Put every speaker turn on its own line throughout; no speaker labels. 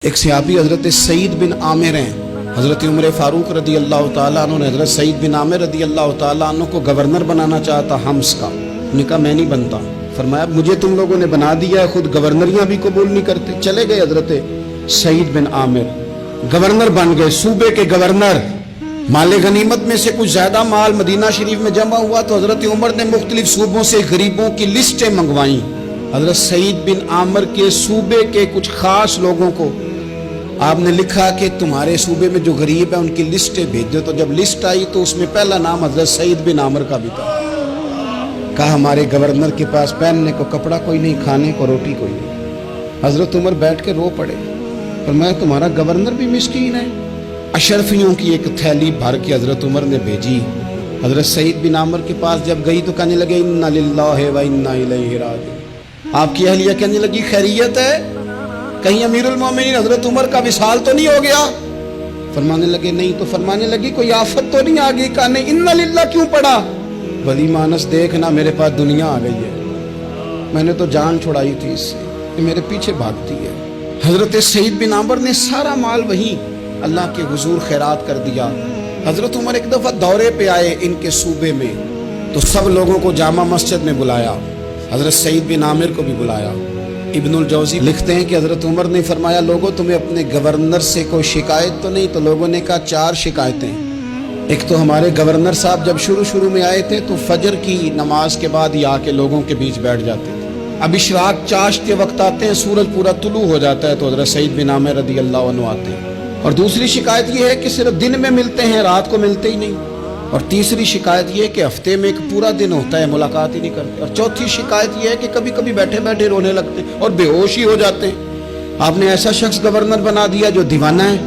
ایک صحابی حضرت سعید بن عامر ہیں، حضرت عمر فاروق رضی اللہ تعالیٰ عنہ نے حضرت سعید بن عامر رضی اللہ تعالیٰ عنہ کو گورنر بنانا چاہتا حمص کا. انہوں نے کہا میں نہیں بنتا. فرمایا مجھے تم لوگوں نے بنا دیا ہے، خود گورنریاں بھی قبول نہیں کرتے. چلے گئے حضرت سعید بن عامر، گورنر بن گئے، صوبے کے گورنر. مال غنیمت میں سے کچھ زیادہ مال مدینہ شریف میں جمع ہوا تو حضرت عمر نے مختلف صوبوں سے غریبوں کی لسٹیں منگوائیں. حضرت سعید بن عامر کے صوبے کے کچھ خاص لوگوں کو آپ نے لکھا کہ تمہارے صوبے میں جو غریب ہیں ان کی لسٹیں بھیج دو. تو جب لسٹ آئی تو اس میں پہلا نام حضرت سعید بن عامر کا بھی تھا. کہا ہمارے گورنر کے پاس پہننے کو کپڑا کوئی نہیں، کھانے کو روٹی کوئی نہیں. حضرت عمر بیٹھ کے رو پڑے. فرمایا تمہارا گورنر بھی مسکین ہے. اشرفیوں کی ایک تھیلی بھر کے حضرت عمر نے بھیجی. حضرت سعید بن عامر کے پاس جب گئی تو کہنے لگے انا للہ و انا الیہ راجعون. آپ کی اہلیہ کہنے لگی خیریت ہے؟ کہیں امیر المومنین حضرت عمر کا وصال تو نہیں ہو گیا؟ فرمانے لگے نہیں. تو فرمانے لگی کوئی آفت تو نہیں آ گئی؟ کہا نہیں. انا للہ کیوں پڑھا؟ ولی مانس دیکھنا میرے پاس دنیا آ گئی ہے، میں نے تو جان چھڑائی تھی اس سے، یہ میرے پیچھے بھاگتی ہے. حضرت سعید بن عامر نے سارا مال وہیں اللہ کے حضور خیرات کر دیا. حضرت عمر ایک دفعہ دورے پہ آئے ان کے صوبے میں تو سب لوگوں کو جامع مسجد میں بلایا، حضرت سعید بن عامر کو بھی بلایا. ابن الجوزی لکھتے ہیں کہ حضرت عمر نے فرمایا لوگوں تمہیں اپنے گورنر سے کوئی شکایت تو نہیں؟ تو لوگوں نے کہا 4 شکایتیں. ایک تو ہمارے گورنر صاحب جب شروع میں آئے تھے تو فجر کی نماز کے بعد ہی آ کے لوگوں کے بیچ بیٹھ جاتے تھے. اب اشراق چاشت کے وقت آتے ہیں، سورج پورا طلوع ہو جاتا ہے تو حضرت سعید بن عامر رضی اللہ عنہ آتے ہیں. اور دوسری شکایت یہ ہے کہ صرف دن میں ملتے ہیں، رات کو ملتے ہی نہیں. اور تیسری شکایت یہ ہے کہ ہفتے میں ایک پورا دن ہوتا ہے ملاقات ہی نہیں کرتے. اور چوتھی شکایت یہ ہے کہ کبھی کبھی بیٹھے بیٹھے رونے لگتے اور بے ہوش ہی ہو جاتے ہیں. آپ نے ایسا شخص گورنر بنا دیا جو دیوانہ ہے.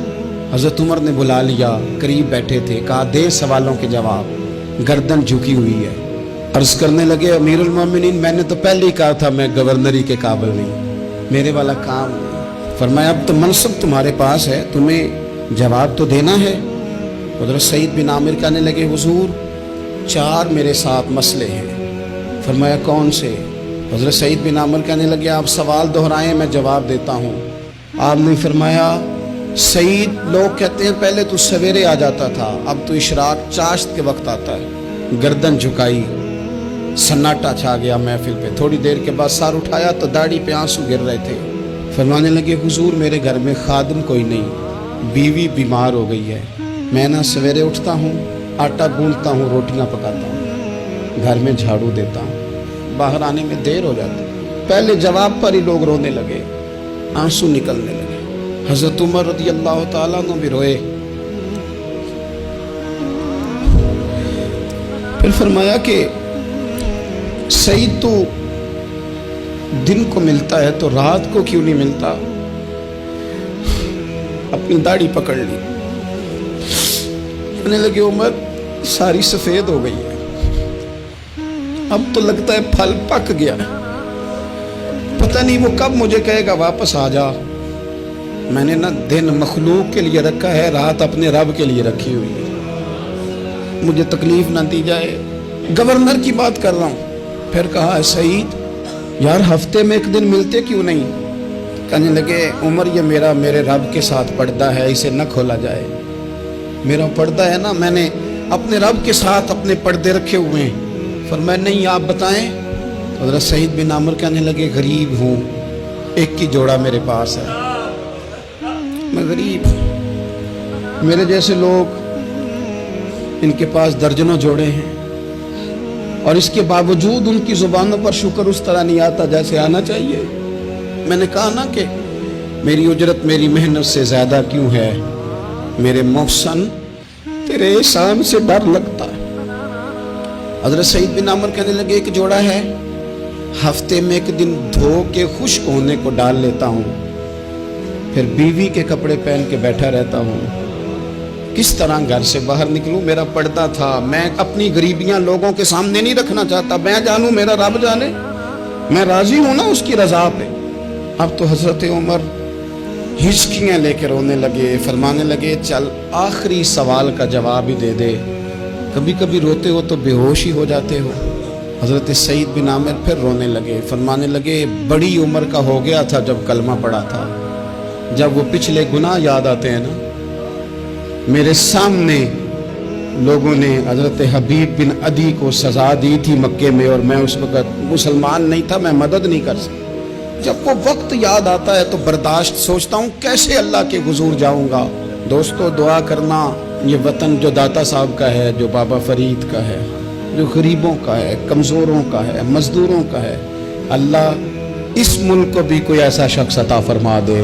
حضرت عمر نے بلا لیا، قریب بیٹھے تھے، کہا دے سوالوں کے جواب. گردن جھکی ہوئی ہے. عرض کرنے لگے امیر المومنین میں نے تو پہلے ہی کہا تھا میں گورنری کے قابل نہیں، میرے والا کام نہیں. فرمایا اب تو منصب تمہارے پاس ہے، تمہیں جواب تو دینا ہے. حضرت سعید بن عامر کہنے لگے حضور 4 میرے ساتھ مسئلے ہیں. فرمایا کون سے؟ حضرت سعید بن عامر کہنے لگے آپ سوال دہرائیں میں جواب دیتا ہوں. آپ نے فرمایا سعید لوگ کہتے ہیں پہلے تو سویرے آ جاتا تھا، اب تو اشراق چاشت کے وقت آتا ہے. گردن جھکائی، سناٹا چھا گیا محفل پہ. تھوڑی دیر کے بعد سر اٹھایا تو داڑھی پہ آنسو گر رہے تھے. فرمانے لگے حضور میرے گھر میں خادم کوئی نہیں، بیوی بیمار ہو گئی ہے. میں نہ سویرے اٹھتا ہوں، آٹا گوندتا ہوں، روٹیاں پکاتا ہوں، گھر میں جھاڑو دیتا ہوں، باہر آنے میں دیر ہو جاتی. پہلے جواب پر ہی لوگ رونے لگے، آنسو نکلنے لگے. حضرت عمر رضی اللہ تعالیٰ عنہ بھی روئے. پھر فرمایا کہ سعید تو دن کو ملتا ہے تو رات کو کیوں نہیں ملتا؟ اپنی داڑھی پکڑ لی. کہنے لگے عمر ساری سفید ہو گئی ہے، اب تو لگتا ہے پھل پک گیا، پتہ نہیں وہ کب مجھے کہے گا واپس آ جا. میں نے نہ دن مخلوق کے لیے رکھا ہے، رات اپنے رب کے لیے رکھی ہوئی ہے، مجھے تکلیف نہ دی جائے. گورنر کی بات کر رہا ہوں. پھر کہا سعید یار ہفتے میں ایک دن ملتے کیوں نہیں؟ کہنے لگے عمر یہ میرے رب کے ساتھ پردہ ہے، اسے نہ کھولا جائے. میرا پردہ ہے نا، میں نے اپنے رب کے ساتھ اپنے پردے رکھے ہوئے ہیں. فرمایا نہیں آپ بتائیں. حضرت سعید بن عامر کہنے لگے غریب ہوں، ایک ہی جوڑا میرے پاس ہے، میں غریب ہوں. میرے جیسے لوگ ان کے پاس درجنوں جوڑے ہیں اور اس کے باوجود ان کی زبانوں پر شکر اس طرح نہیں آتا جیسے آنا چاہیے. میں نے کہا نا کہ میری اجرت میری محنت سے زیادہ کیوں ہے؟ میرے محسن تیرے احسان سے ڈر لگتا ہے. حضرت سعید بن عامر کہنے لگے ایک جوڑا ہے، ہفتے میں ایک دن دھو کے خشک ہونے کو ڈال لیتا ہوں، پھر بیوی کے کپڑے پہن کے بیٹھا رہتا ہوں. کس طرح گھر سے باہر نکلوں؟ میرا پردہ تھا، میں اپنی غریبیاں لوگوں کے سامنے نہیں رکھنا چاہتا. میں جانوں میرا رب جانے، میں راضی ہوں نا اس کی رضا پہ. اب تو حضرت عمر ہچکیاں لے کے رونے لگے. فرمانے لگے چل آخری سوال کا جواب ہی دے دے، کبھی کبھی روتے ہو تو بے ہوش ہی ہو جاتے ہو. حضرت سعید بن عامر پھر رونے لگے. فرمانے لگے بڑی عمر کا ہو گیا تھا جب کلمہ پڑھا تھا، جب وہ پچھلے گناہ یاد آتے ہیں نا، میرے سامنے لوگوں نے حضرت حبیب بن عدی کو سزا دی تھی مکے میں، اور میں اس وقت مسلمان نہیں تھا، میں مدد نہیں کر سکتا۔ جب وہ وقت یاد آتا ہے تو برداشت، سوچتا ہوں کیسے اللہ کے حضور جاؤں گا۔ دوستو دعا کرنا، یہ وطن جو داتا صاحب کا ہے، جو بابا فرید کا ہے، جو غریبوں کا ہے، کمزوروں کا ہے، مزدوروں کا ہے، اللہ اس ملک کو بھی کوئی ایسا شخص عطا فرما دے